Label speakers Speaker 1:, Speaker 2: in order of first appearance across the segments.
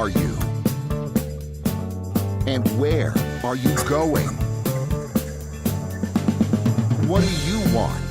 Speaker 1: are you? And where are you going? What do you want?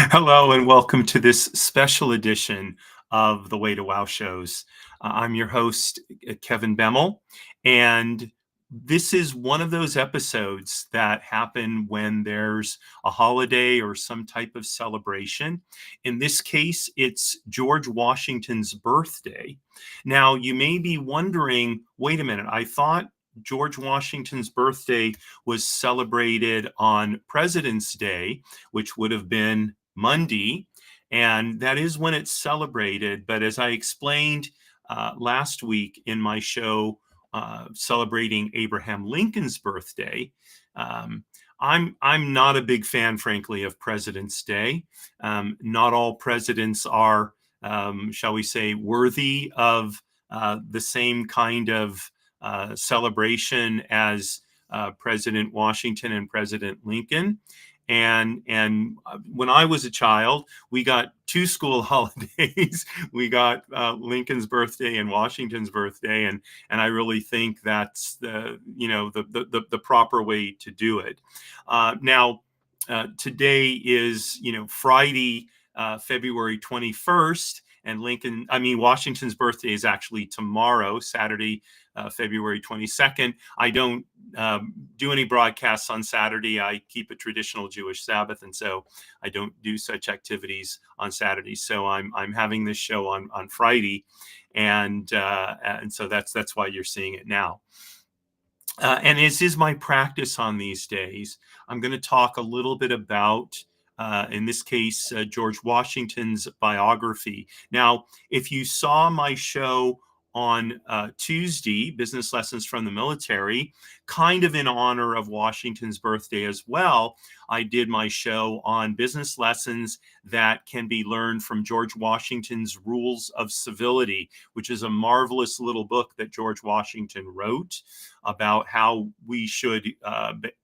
Speaker 2: Hello and welcome to this special edition of the Way to Wow shows. I'm your host, Kevin Bemmel, and this is one of those episodes that happen when there's a holiday or some type of celebration. In this case, it's George Washington's birthday. Now, you may be wondering, wait a minute, I thought George Washington's birthday was celebrated on President's Day, which would have been Monday, and that is when it's celebrated. But as I explained last week in my show celebrating Abraham Lincoln's birthday, I'm not a big fan, frankly, of President's Day. Not all presidents are, shall we say, worthy of the same kind of celebration as President Washington and President Lincoln. And when I was a child, we got two school holidays. We got Lincoln's birthday and Washington's birthday, and I really think that's the proper way to do it. Now, today is Friday, February 21st. And Washington's birthday is actually tomorrow, Saturday, February 22nd. I don't do any broadcasts on Saturday. I keep a traditional Jewish Sabbath, and so I don't do such activities on Saturday. So I'm having this show on Friday, and so that's why you're seeing it now. And as is my practice on these days, I'm going to talk a little bit about, in this case, George Washington's biography. Now, if you saw my show on Tuesday, Business Lessons from the Military, kind of in honor of Washington's birthday as well, I did my show on business lessons that can be learned from George Washington's Rules of Civility, which is a marvelous little book that George Washington wrote about how we should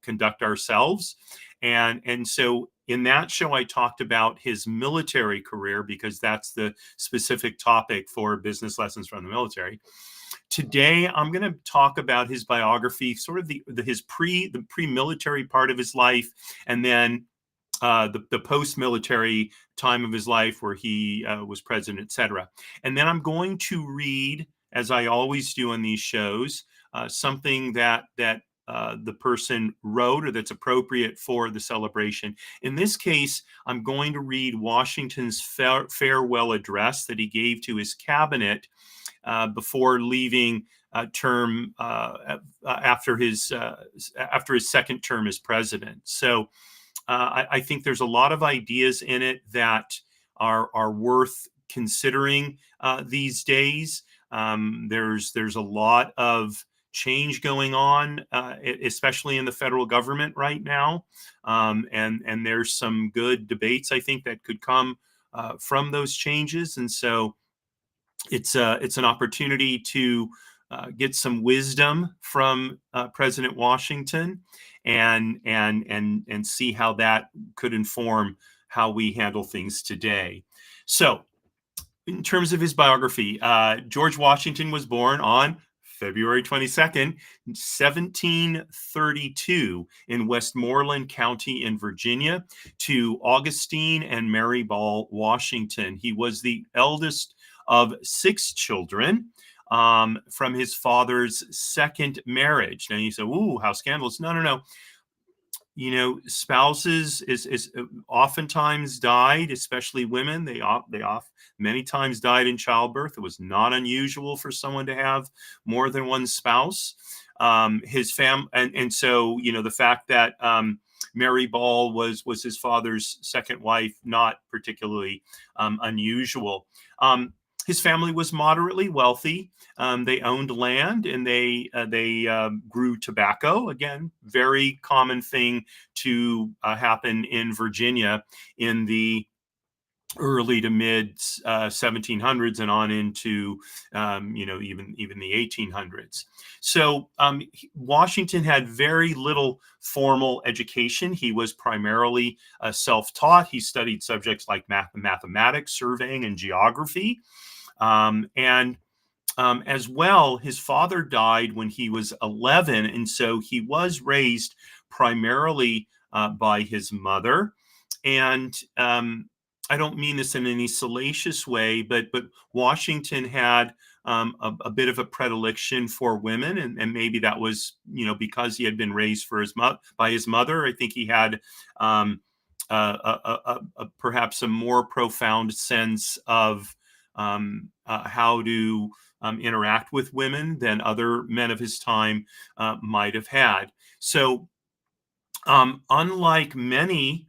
Speaker 2: conduct ourselves. And so in that show, I talked about his military career because that's the specific topic for Business Lessons from the Military. Today, I'm going to talk about his biography, sort of the pre-military part of his life, and then the post-military time of his life where he was president, etc. And then I'm going to read, as I always do on these shows, something that the person wrote or that's appropriate for the celebration. In this case, I'm going to read Washington's farewell address that he gave to his cabinet before leaving term after his second term as president. So I think there's a lot of ideas in it that are worth considering these days. There's a lot of change going on, especially in the federal government right now. And there's some good debates, I think, that could come from those changes. And so it's an opportunity to get some wisdom from President Washington and see how that could inform how we handle things today. So in terms of his biography, George Washington was born on February 22nd, 1732 in Westmoreland County in Virginia to Augustine and Mary Ball Washington. He was the eldest of 6 children from his father's second marriage. Now you say, ooh, how scandalous. No. Spouses is oftentimes died, especially women. They many times died in childbirth. It was not unusual for someone to have more than one spouse. His family, and so the fact that Mary Ball was his father's second wife, not particularly unusual. His family was moderately wealthy. They owned land and they grew tobacco. Again, very common thing to happen in Virginia in the early to mid 1700s and on into even the 1800s. So Washington had very little formal education. He was primarily self-taught. He studied subjects like mathematics, surveying, and geography. And As well, his father died when he was 11, and so he was raised primarily by his mother. And I don't mean this in any salacious way, but Washington had a bit of a predilection for women, and maybe that was because he had been raised by his mother. I think he had perhaps a more profound sense of how to interact with women than other men of his time might have had. So, unlike many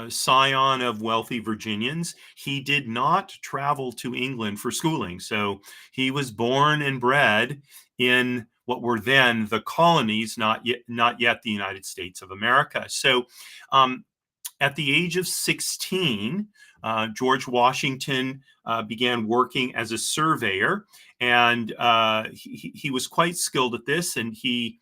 Speaker 2: scion of wealthy Virginians, he did not travel to England for schooling. So he was born and bred in what were then the colonies, not yet the United States of America. So um, at the age of 16, George Washington began working as a surveyor, and he was quite skilled at this, and he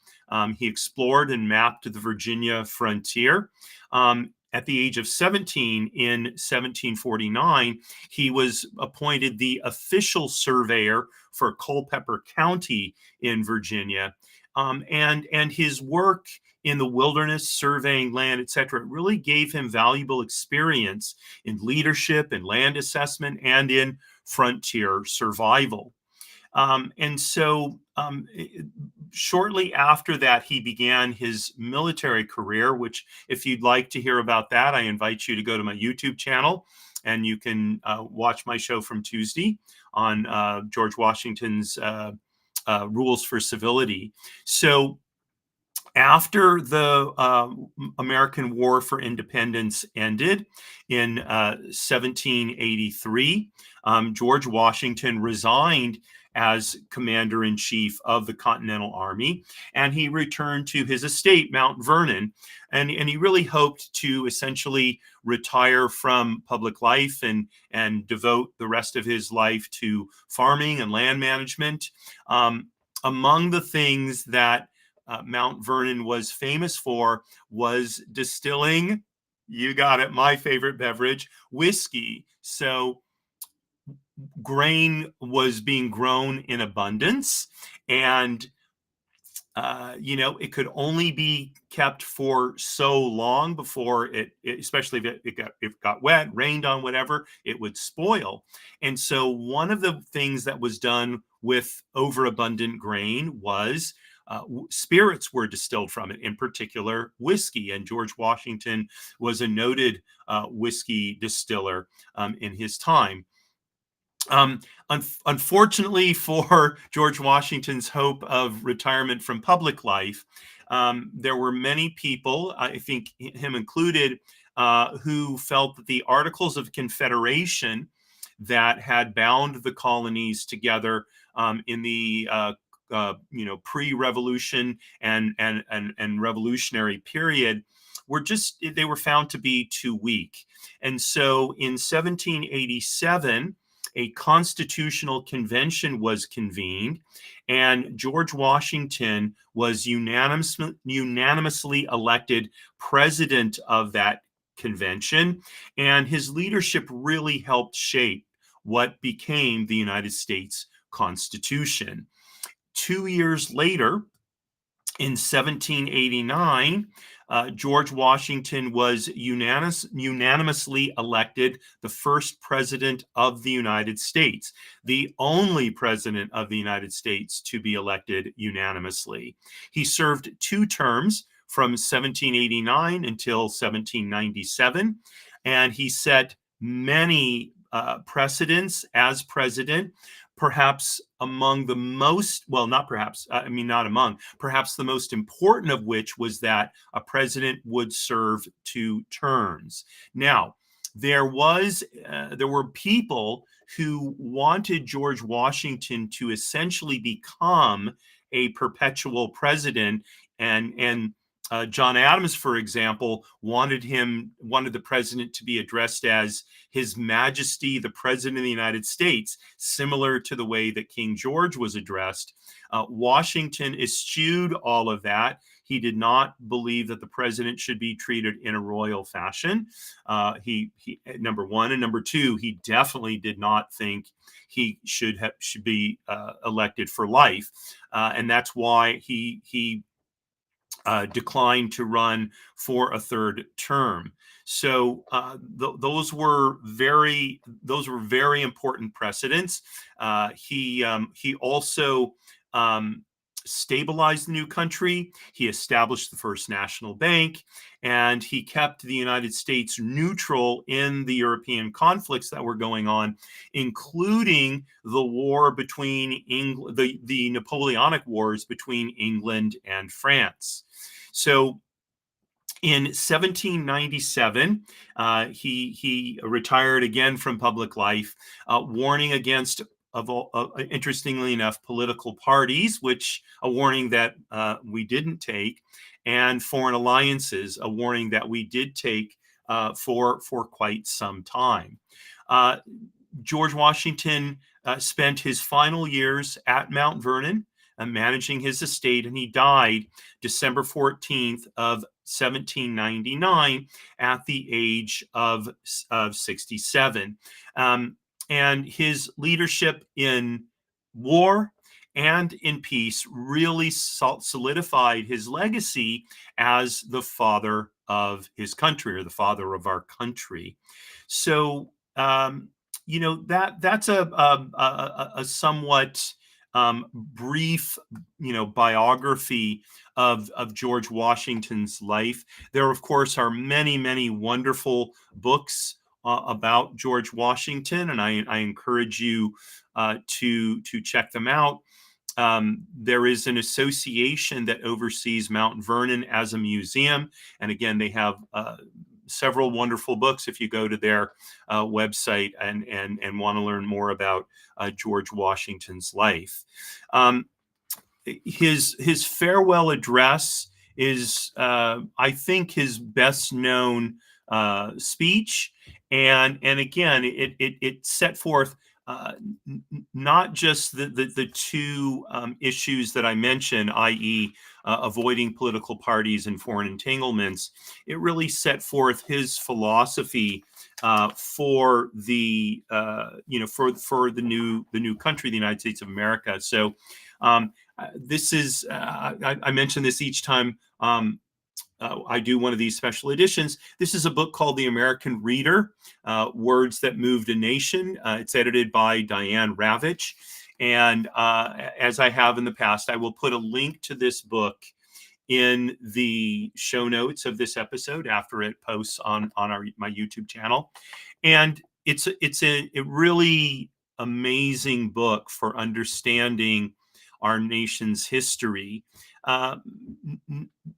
Speaker 2: explored and mapped the Virginia frontier. At the age of 17, in 1749, he was appointed the official surveyor for Culpeper County in Virginia. And his work in the wilderness, surveying land, etc., really gave him valuable experience in leadership, in land assessment, and in frontier survival. And so, shortly after that, he began his military career, which, if you'd like to hear about that, I invite you to go to my YouTube channel, and you can watch my show from Tuesday on George Washington's rules for civility. So, after the American War for Independence ended in 1783, George Washington resigned as commander in chief of the Continental Army, and he returned to his estate, Mount Vernon, and he really hoped to essentially retire from public life and devote the rest of his life to farming and land management. Among the things that Mount Vernon was famous for was distilling, you got it, my favorite beverage, whiskey. So grain was being grown in abundance, and it could only be kept for so long before especially if it got wet, rained on, whatever, it would spoil. And so one of the things that was done with overabundant grain was spirits were distilled from it, in particular whiskey. And George Washington was a noted whiskey distiller in his time. Unfortunately for George Washington's hope of retirement from public life, there were many people, I think him included, who felt that the Articles of Confederation that had bound the colonies together in the pre-revolution and revolutionary period they were found to be too weak. And so in 1787, a constitutional convention was convened, and George Washington was unanimously elected president of that convention, and his leadership really helped shape what became the United States Constitution. 2 years later, in 1789, George Washington was unanimously elected the first president of the United States, the only president of the United States to be elected unanimously. He served 2 terms from 1789 until 1797, and he set many precedents as president. Perhaps among the most, well, not perhaps, I mean, not among, perhaps the most important of which was that a president would serve 2 terms. Now, there were people who wanted George Washington to essentially become a perpetual president, and John Adams, for example, wanted the president to be addressed as His Majesty the President of the United States, similar to the way that King George was addressed. Washington eschewed all of that. He did not believe that the president should be treated in a royal fashion. He number one, and number two, he definitely did not think he should be elected for life, and that's why he declined to run for a third term. So those were very important precedents. He also stabilized the new country. He established the first national bank, and he kept the United States neutral in the European conflicts that were going on, including the war between England, the Napoleonic Wars between England and France. So in 1797, he retired again from public life, warning against, interestingly enough, political parties, which a warning that we didn't take, and foreign alliances, a warning that we did take for quite some time. George Washington spent his final years at Mount Vernon, managing his estate, and he died December 14th of 1799 at the age of 67. And his leadership in war and in peace really solidified his legacy as the father of his country, or the father of our country. So, that's a somewhat brief, biography of George Washington's life. There, of course, are many, many wonderful books about George Washington, and I encourage you to check them out. There is an association that oversees Mount Vernon as a museum, and again, they have several wonderful books if you go to their website and want to learn more about George Washington's life. His farewell address is, I think, his best known speech, and again, it set forth not just the two issues that I mentioned, i.e., avoiding political parties and foreign entanglements. It really set forth his philosophy for the for the new country, the United States of America. So this is I mention this each time I do one of these special editions. This is a book called The American Reader, Words That Moved a Nation. It's edited by Diane Ravitch. And as I have in the past, I will put a link to this book in the show notes of this episode after it posts on my YouTube channel. And it's a really amazing book for understanding our nation's history,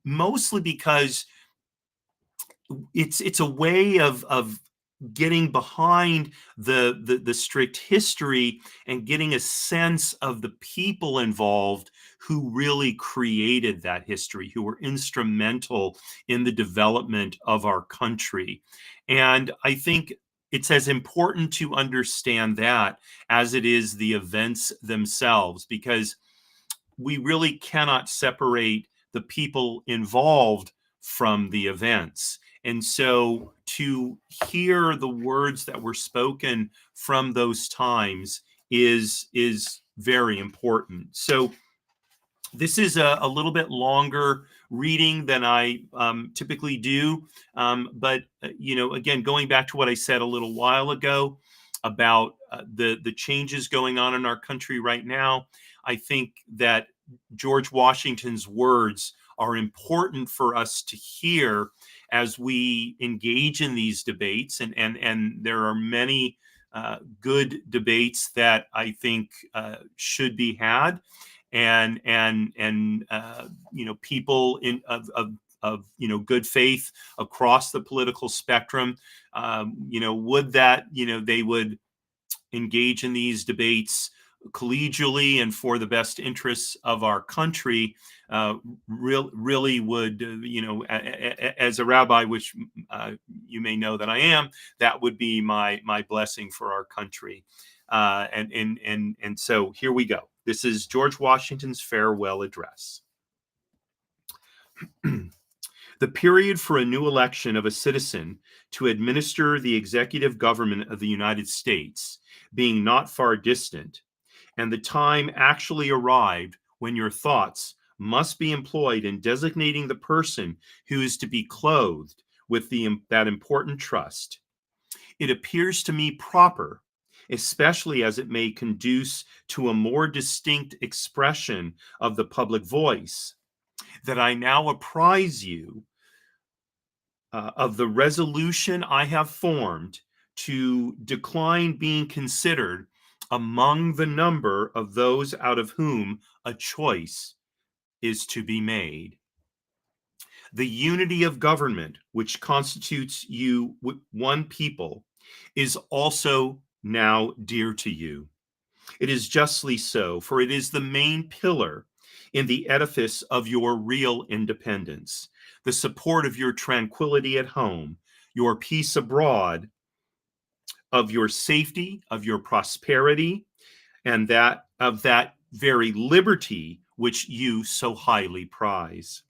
Speaker 2: mostly because it's a way of getting behind the strict history and getting a sense of the people involved who really created that history, who were instrumental in the development of our country. And I think it's as important to understand that as it is the events themselves, because we really cannot separate the people involved from the events. And so to hear the words that were spoken from those times is very important. So this is a little bit longer reading than I typically do. But, again, going back to what I said a little while ago about the changes going on in our country right now, I think that George Washington's words are important for us to hear as we engage in these debates. And there are many good debates that I think should be had. And people of good faith across the political spectrum, would that they would engage in these debates collegially and for the best interests of our country, really would, as a rabbi, which you may know that I am, that would be my blessing for our country. And so here we go. This is George Washington's farewell address. The period for a new election of a citizen to administer the executive government of the United States being not far distant, and the time actually arrived when your thoughts must be employed in designating the person who is to be clothed with that important trust, it appears to me proper, especially as it may conduce to a more distinct expression of the public voice, that I now apprise you of the resolution I have formed to decline being considered among the number of those out of whom a choice is to be made. The unity of government, which constitutes you one people, is also now dear to you. It is justly so, for it is the main pillar in the edifice of your real independence, the support of your tranquility at home, your peace abroad, of your safety, of your prosperity, and that of that very liberty which you so highly prize.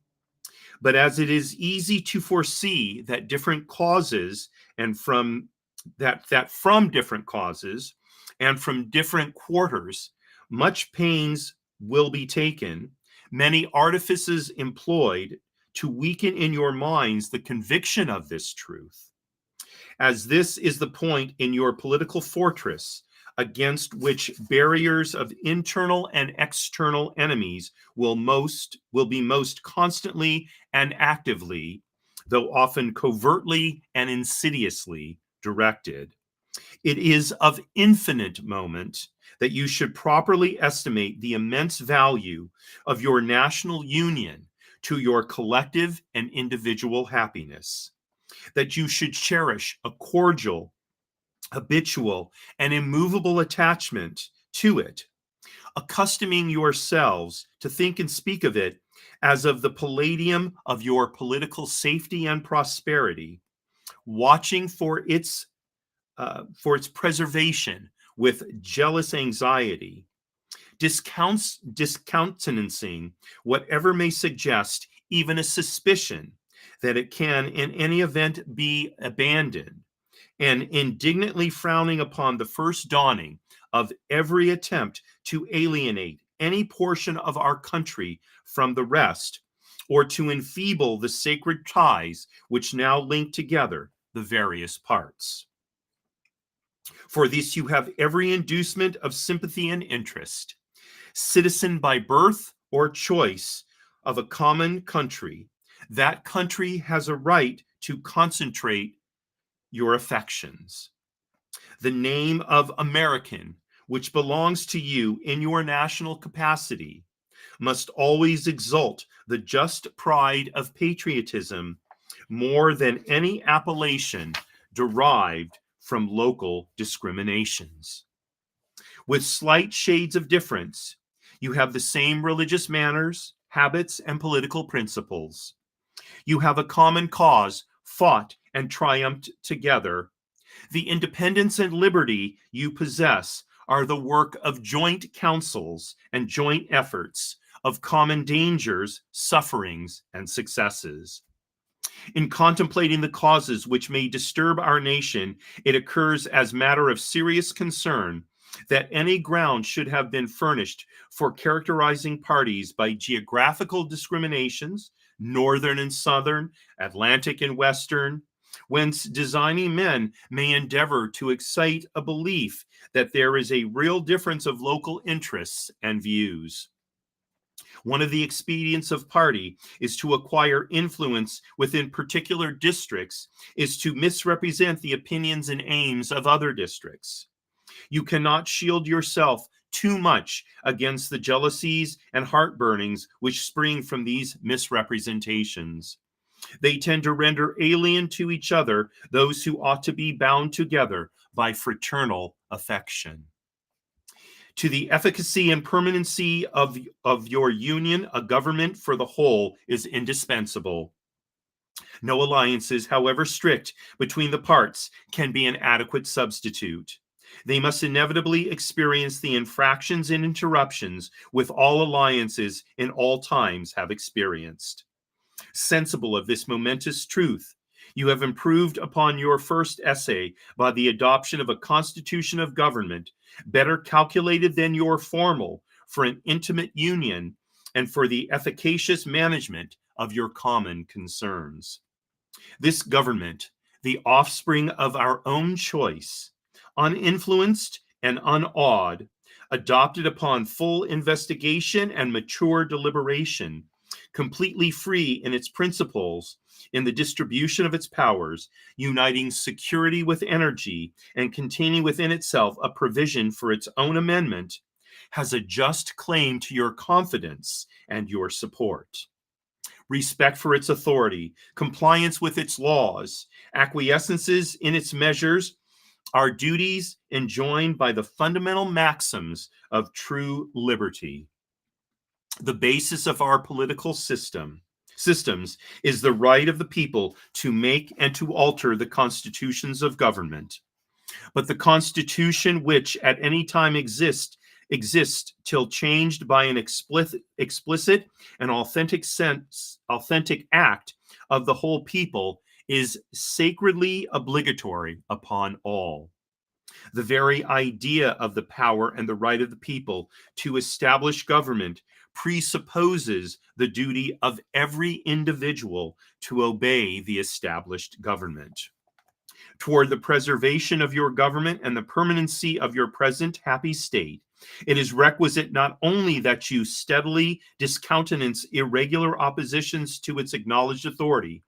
Speaker 2: But as it is easy to foresee that different causes and from different causes and from different quarters, much pains will be taken, many artifices employed to weaken in your minds the conviction of this truth, as this is the point in your political fortress against which barriers of internal and external enemies will be most constantly and actively, though often covertly and insidiously, directed. It is of infinite moment that you should properly estimate the immense value of your national union to your collective and individual happiness, that you should cherish a cordial, habitual, and immovable attachment to it, accustoming yourselves to think and speak of it as of the palladium of your political safety and prosperity, watching for its preservation with jealous anxiety, discountenancing whatever may suggest even a suspicion that it can in any event be abandoned, and indignantly frowning upon the first dawning of every attempt to alienate any portion of our country from the rest, or to enfeeble the sacred ties which now link together the various parts. For this you have every inducement of sympathy and interest. Citizen by birth or choice of a common country, that country has a right to concentrate your affections. The name of American, which belongs to you in your national capacity, must always exalt the just pride of patriotism more than any appellation derived from local discriminations. With slight shades of difference, you have the same religious manners, habits, and political principles. You have a common cause, fought and triumphed together. The independence and liberty you possess are the work of joint councils and joint efforts, of common dangers, sufferings, and successes. In contemplating the causes which may disturb our nation, it occurs as matter of serious concern that any ground should have been furnished for characterizing parties by geographical discriminations, northern and southern, Atlantic and western, whence designing men may endeavor to excite a belief that there is a real difference of local interests and views. One of the expedients of party is to acquire influence within particular districts, is to misrepresent the opinions and aims of other districts. You cannot shield yourself too much against the jealousies and heartburnings which spring from these misrepresentations. They tend to render alien to each other those who ought to be bound together by fraternal affection. To the efficacy and permanency of your union, a government for the whole is indispensable. No alliances, however strict, between the parts can be an adequate substitute. They must inevitably experience the infractions and interruptions with all alliances in all times have experienced. Sensible of this momentous truth, you have improved upon your first essay by the adoption of a constitution of government better calculated than your formal for an intimate union and for the efficacious management of your common concerns. This government, the offspring of our own choice, uninfluenced and unawed, adopted upon full investigation and mature deliberation, completely free in its principles, in the distribution of its powers, uniting security with energy, and containing within itself a provision for its own amendment, has a just claim to your confidence and your support. Respect for its authority, compliance with its laws, acquiescences in its measures are duties enjoined by the fundamental maxims of true liberty. The basis of our political systems is the right of the people to make and to alter the constitutions of government. But the constitution which at any time exists till changed by an explicit and authentic act of the whole people is sacredly obligatory upon all. The very idea of the power and the right of the people to establish government presupposes the duty of every individual to obey the established government. Toward the preservation of your government and the permanency of your present happy state, it is requisite not only that you steadily discountenance irregular oppositions to its acknowledged authority,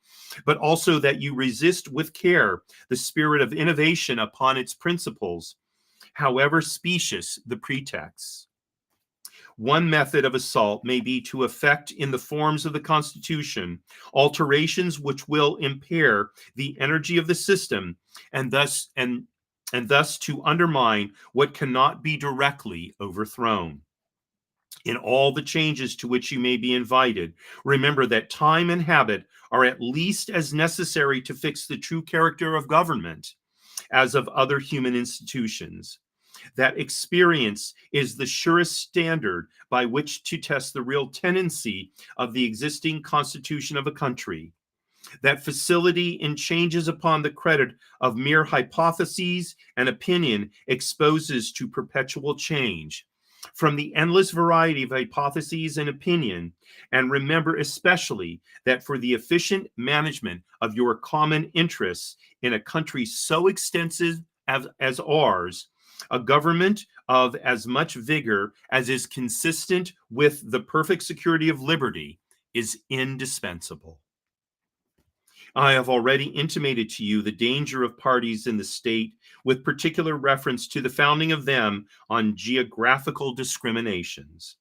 Speaker 2: but also that you resist with care the spirit of innovation upon its principles, however specious the pretexts. One method of assault may be to effect in the forms of the Constitution alterations which will impair the energy of the system and thus to undermine what cannot be directly overthrown. In all the changes to which you may be invited, remember that time and habit are at least as necessary to fix the true character of government as of other human institutions. That experience is the surest standard by which to test the real tendency of the existing constitution of a country. That facility in changes upon the credit of mere hypotheses and opinion exposes to perpetual change. From the endless variety of hypotheses and opinion, and remember especially that for the efficient management of your common interests in a country so extensive as ours, a government of as much vigor as is consistent with the perfect security of liberty is indispensable. I have already intimated to you the danger of parties in the state, with particular reference to the founding of them on geographical discriminations.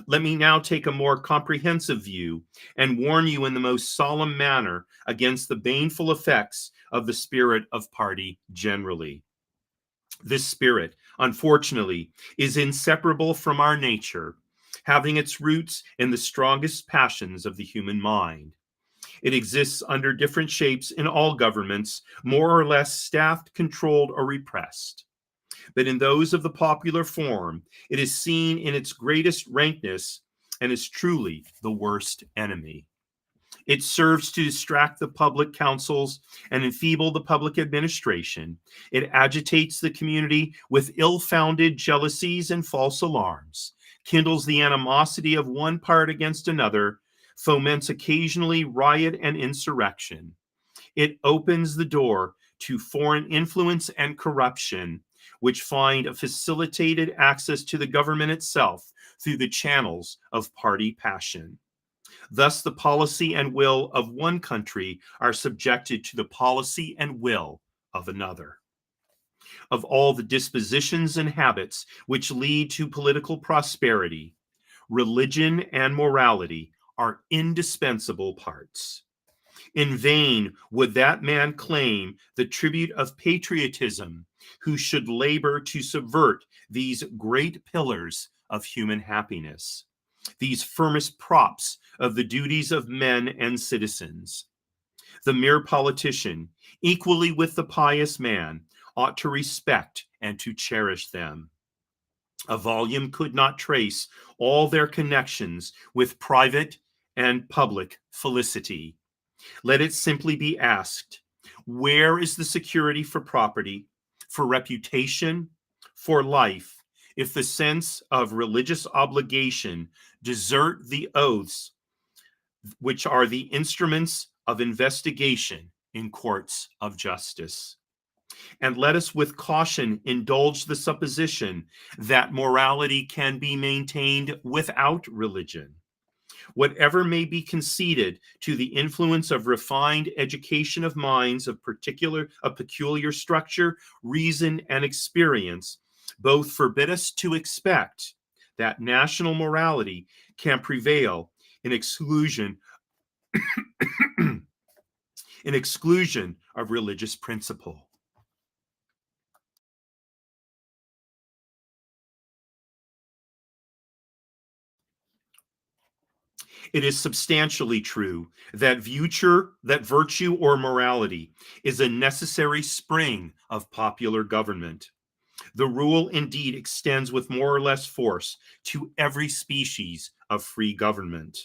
Speaker 2: Let me now take a more comprehensive view and warn you in the most solemn manner against the baneful effects of the spirit of party generally. This spirit, unfortunately, is inseparable from our nature, having its roots in the strongest passions of the human mind. It exists under different shapes in all governments, more or less staffed, controlled, or repressed. But in those of the popular form, it is seen in its greatest rankness and is truly the worst enemy. It serves to distract the public councils and enfeeble the public administration. It agitates the community with ill-founded jealousies and false alarms, kindles the animosity of one part against another, foments occasionally riot and insurrection. It opens the door to foreign influence and corruption, which find a facilitated access to the government itself through the channels of party passion. Thus, the policy and will of one country are subjected to the policy and will of another. Of all the dispositions and habits which lead to political prosperity, religion and morality are indispensable parts. In vain would that man claim the tribute of patriotism who should labor to subvert these great pillars of human happiness, these firmest props of the duties of men and citizens. The mere politician, equally with the pious man, ought to respect and to cherish them. A volume could not trace all their connections with private and public felicity. Let it simply be asked, where is the security for property, for reputation, for life, if the sense of religious obligation desert the oaths which are the instruments of investigation in courts of justice? And let us with caution indulge the supposition that morality can be maintained without religion. Whatever may be conceded to the influence of refined education of minds of peculiar structure, reason, and experience, both forbid us to expect that national morality can prevail in exclusion in exclusion of religious principle. It is substantially true that virtue or morality is a necessary spring of popular government. The rule indeed extends with more or less force to every species of free government.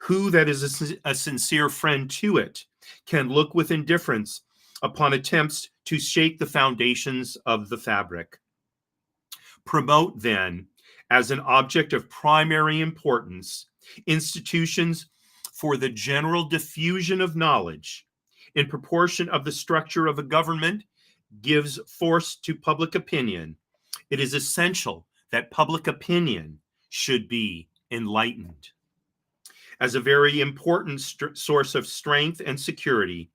Speaker 2: Who that is a sincere friend to it can look with indifference upon attempts to shake the foundations of the fabric? Promote, then, as an object of primary importance, institutions for the general diffusion of knowledge in proportion of the structure of a government gives force to public opinion. It is essential that public opinion should be enlightened. As a very important source of strength and security,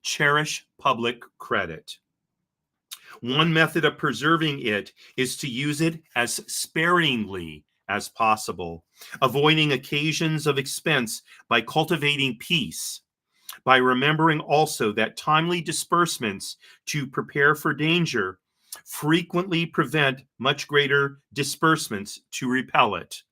Speaker 2: cherish public credit. One method of preserving it is to use it as sparingly as possible, avoiding occasions of expense by cultivating peace, by remembering also that timely disbursements to prepare for danger frequently prevent much greater disbursements to repel it.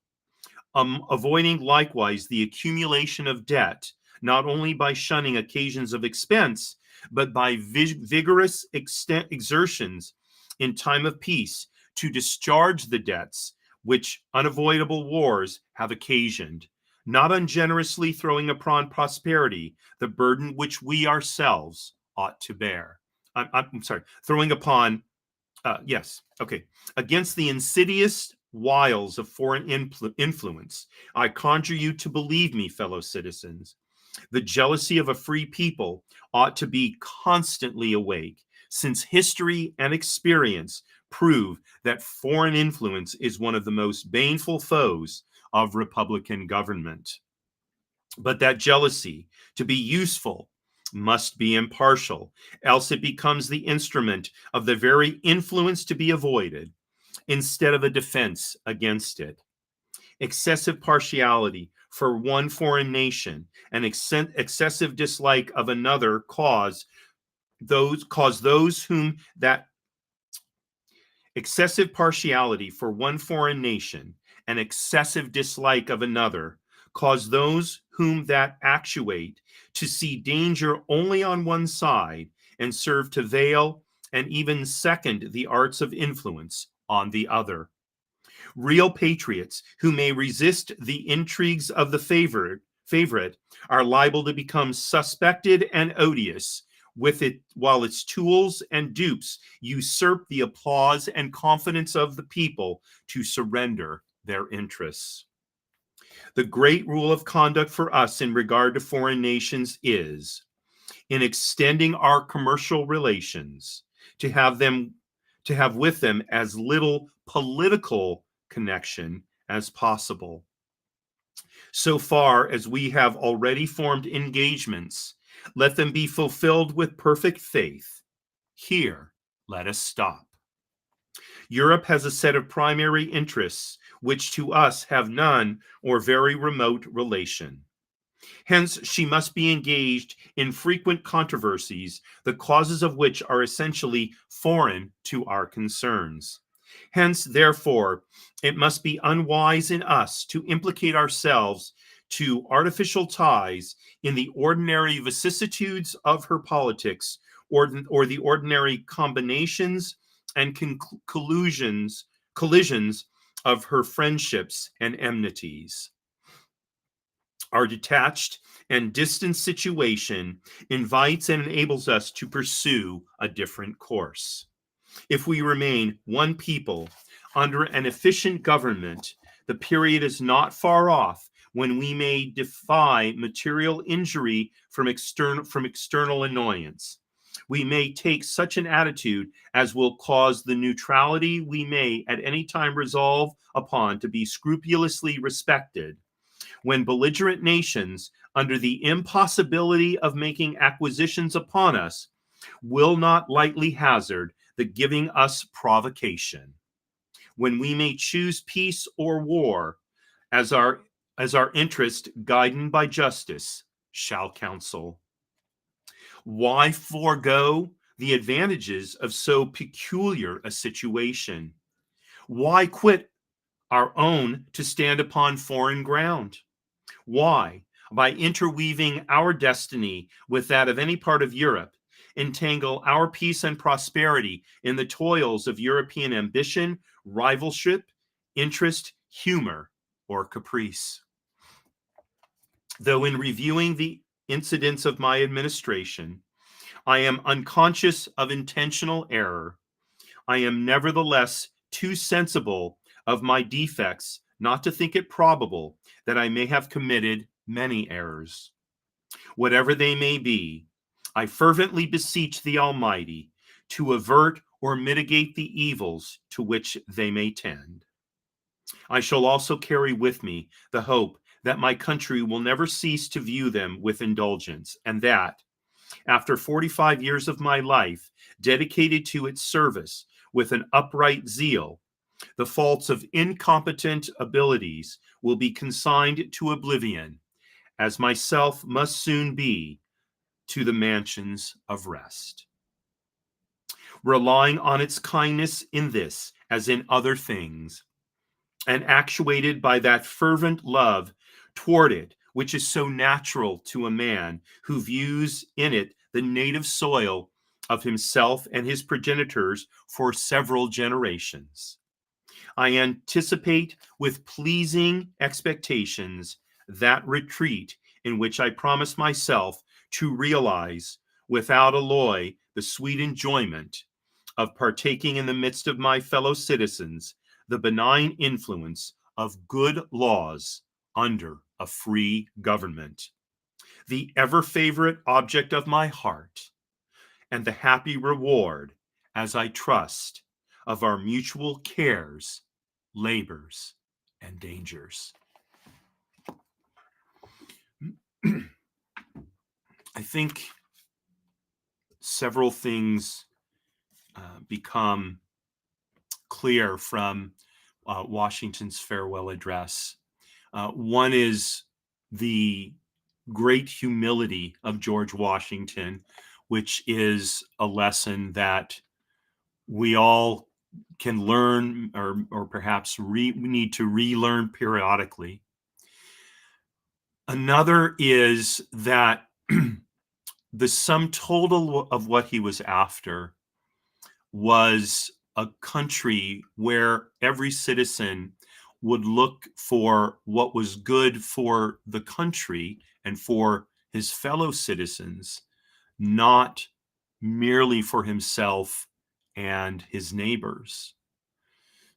Speaker 2: Avoiding likewise the accumulation of debt, not only by shunning occasions of expense, but by vigorous exertions in time of peace to discharge the debts which unavoidable wars have occasioned, not ungenerously throwing upon prosperity the burden which we ourselves ought to bear. I'm sorry, throwing upon, yes, okay, against the insidious wiles of foreign influence, I conjure you to believe me, fellow citizens. The jealousy of a free people ought to be constantly awake, since history and experience prove that foreign influence is one of the most baneful foes of republican government. But that jealousy, to be useful, must be impartial, else it becomes the instrument of the very influence to be avoided, instead of a defense against it. Excessive partiality for one foreign nation and excessive dislike of another cause those whom that excessive partiality for one foreign nation and excessive dislike of another cause those whom that actuate to see danger only on one side and serve to veil and even second the arts of influence on the other. Real patriots who may resist the intrigues of the favorite are liable to become suspected and odious with it, while its tools and dupes usurp the applause and confidence of the people to surrender their interests. The great rule of conduct for us in regard to foreign nations is, in extending our commercial relations, to have with them as little political connection as possible. So far as we have already formed engagements, let them be fulfilled with perfect faith. Here, let us stop. Europe has a set of primary interests which to us have none or very remote relation. Hence, she must be engaged in frequent controversies, the causes of which are essentially foreign to our concerns. Hence, therefore, it must be unwise in us to implicate ourselves to artificial ties in the ordinary vicissitudes of her politics, or the ordinary combinations and collisions of her friendships and enmities. Our detached and distant situation invites and enables us to pursue a different course. If we remain one people under an efficient government, the period is not far off when we may defy material injury from external annoyance. We may take such an attitude as will cause the neutrality we may at any time resolve upon to be scrupulously respected, when belligerent nations, under the impossibility of making acquisitions upon us, will not lightly hazard the giving us provocation, when we may choose peace or war as our interest, guided by justice, shall counsel. Why forego the advantages of so peculiar a situation? Why quit our own to stand upon foreign ground? Why, by interweaving our destiny with that of any part of Europe, entangle our peace and prosperity in the toils of European ambition, rivalship, interest, humor, or caprice? Though in reviewing the incidents of my administration, I am unconscious of intentional error, I am nevertheless too sensible of my defects not to think it probable that I may have committed many errors. Whatever they may be, I fervently beseech the Almighty to avert or mitigate the evils to which they may tend. I shall also carry with me the hope that my country will never cease to view them with indulgence, and that, after 45 years of my life dedicated to its service with an upright zeal, the faults of incompetent abilities will be consigned to oblivion, as myself must soon be to the mansions of rest. Relying on its kindness in this, as in other things, and actuated by that fervent love toward it, which is so natural to a man who views in it the native soil of himself and his progenitors for several generations, I anticipate with pleasing expectations that retreat in which I promise myself to realize without alloy the sweet enjoyment of partaking in the midst of my fellow citizens the benign influence of good laws under a free government, the ever favorite object of my heart, and the happy reward, as I trust, of our mutual cares, labors, and dangers. I think several things become clear from Washington's farewell address. One is the great humility of George Washington, which is a lesson that we all can learn, or perhaps we need to relearn periodically. Another is that the sum total of what he was after was a country where every citizen would look for what was good for the country and for his fellow citizens, not merely for himself and his neighbors.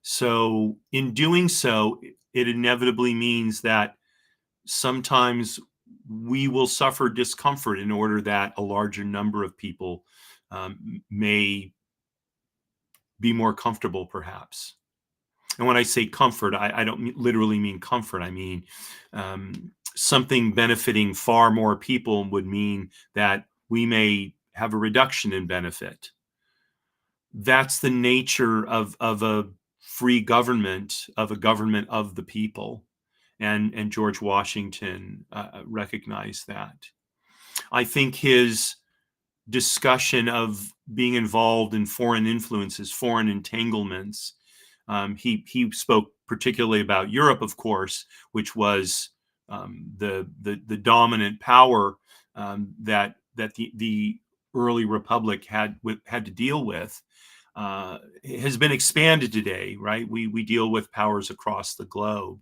Speaker 2: So, in doing so, it inevitably means that sometimes we will suffer discomfort in order that a larger number of people may be more comfortable, perhaps. And when I say comfort, I don't literally mean comfort. I mean something benefiting far more people would mean that we may have a reduction in benefit. That's the nature of a free government, of a government of the people. and George Washington recognized that. I think his discussion of being involved in foreign influences, foreign entanglements. He spoke particularly about Europe, of course, which was the dominant power that the early republic had to deal with. Has been expanded today, right? We deal with powers across the globe,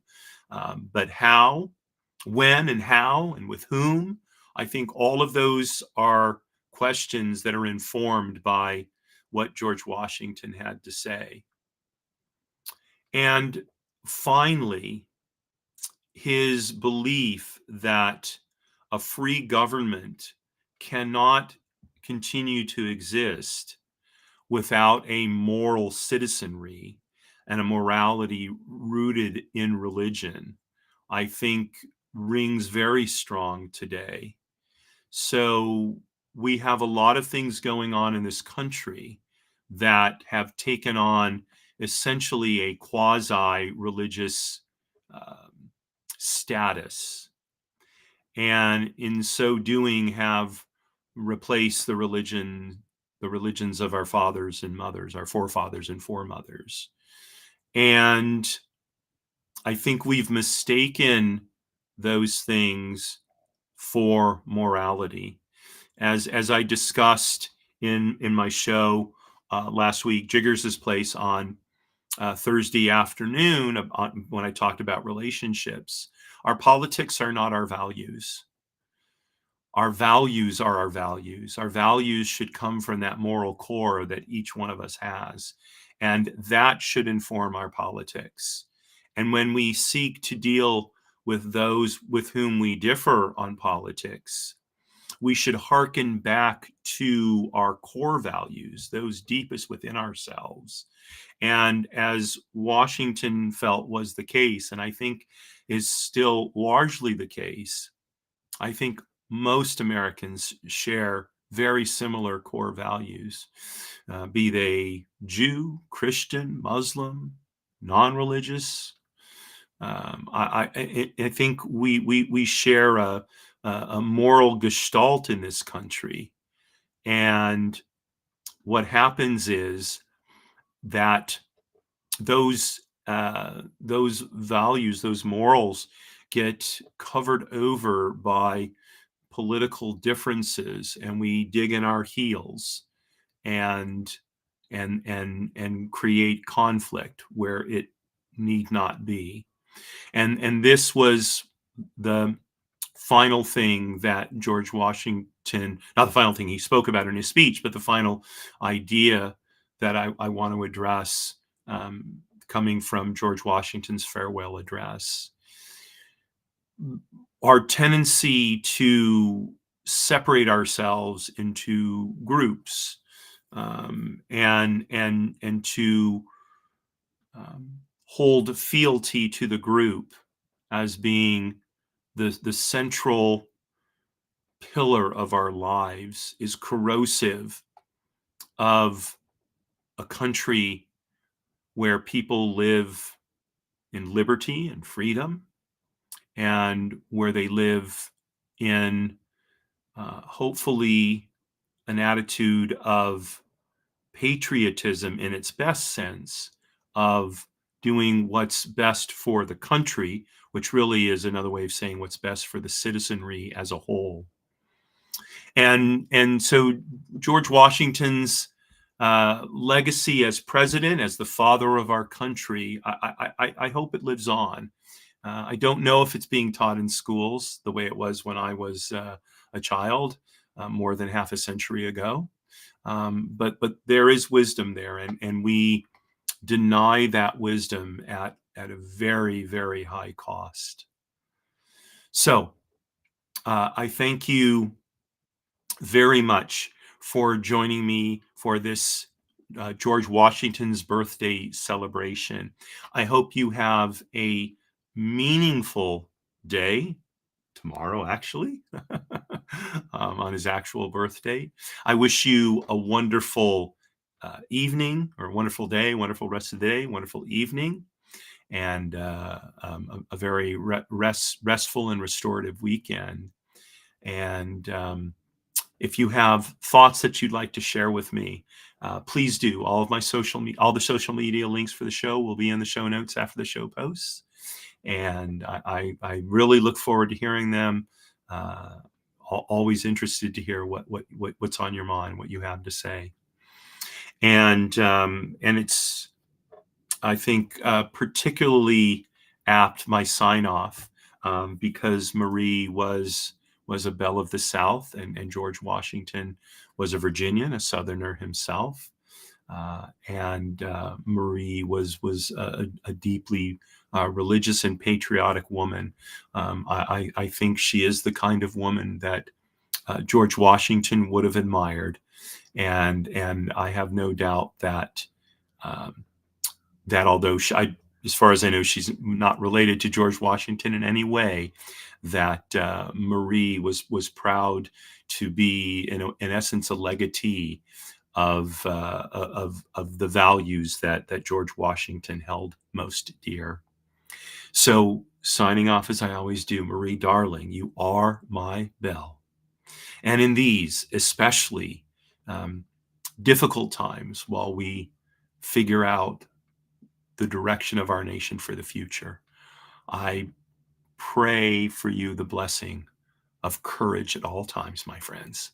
Speaker 2: but how, when, and how, and with whom? I think all of those are questions that are informed by what George Washington had to say. And finally, his belief that a free government cannot continue to exist without a moral citizenry and a morality rooted in religion, I think rings very strong today. So we have a lot of things going on in this country that have taken on essentially a quasi-religious status, and in so doing have replaced the religions of our fathers and mothers, our forefathers and foremothers. And I think we've mistaken those things for morality. As I discussed in my show last week, Jiggers' Place, on Thursday afternoon, when I talked about relationships, our politics are not our values. Our values are our values. Our values should come from that moral core that each one of us has, and that should inform our politics. And when we seek to deal with those with whom we differ on politics, we should hearken back to our core values, those deepest within ourselves. And as Washington felt was the case, and I think is still largely the case, I think most Americans share very similar core values, be they Jew, Christian, Muslim, non-religious. I think we share a moral gestalt in this country, and what happens is that those values, those morals, get covered over by political differences, and we dig in our heels and create conflict where it need not be. And this was the final thing that George Washington, not the final thing he spoke about in his speech, but the final idea that I want to address, coming from George Washington's farewell address. Our tendency to separate ourselves into groups, and to hold fealty to the group as being the central pillar of our lives is corrosive of a country where people live in liberty and freedom, and where they live in hopefully an attitude of patriotism in its best sense, of doing what's best for the country, which really is another way of saying what's best for the citizenry as a whole. And so George Washington's legacy as president, as the father of our country, I hope it lives on. I don't know if it's being taught in schools the way it was when I was a child, more than half a century ago. But there is wisdom there, and we deny that wisdom at a very, very high cost. So I thank you very much for joining me for this George Washington's birthday celebration. I hope you have a meaningful day tomorrow, actually, on his actual birthday. I wish you a wonderful evening, or a wonderful day, wonderful rest of the day, wonderful evening. and a very restful and restorative weekend. And if you have thoughts that you'd like to share with me, please do. All the social media links for the show will be in the show notes after the show posts, and I really look forward to hearing them. Uh, Always interested to hear what's on your mind, what you have to say, and it's, I think, particularly apt, my sign off, because Marie was a belle of the South, and George Washington was a Virginian, a Southerner himself, and Marie was a deeply religious and patriotic woman. I think she is the kind of woman that George Washington would have admired, and I have no doubt that. Um, that although as far as I know, she's not related to George Washington in any way, that Marie was proud to be, in essence, a legatee of the values that George Washington held most dear. So, signing off as I always do, Marie, darling, you are my belle, and in these especially um, difficult times, while we figure out the direction of our nation for the future, I pray for you the blessing of courage at all times, my friends.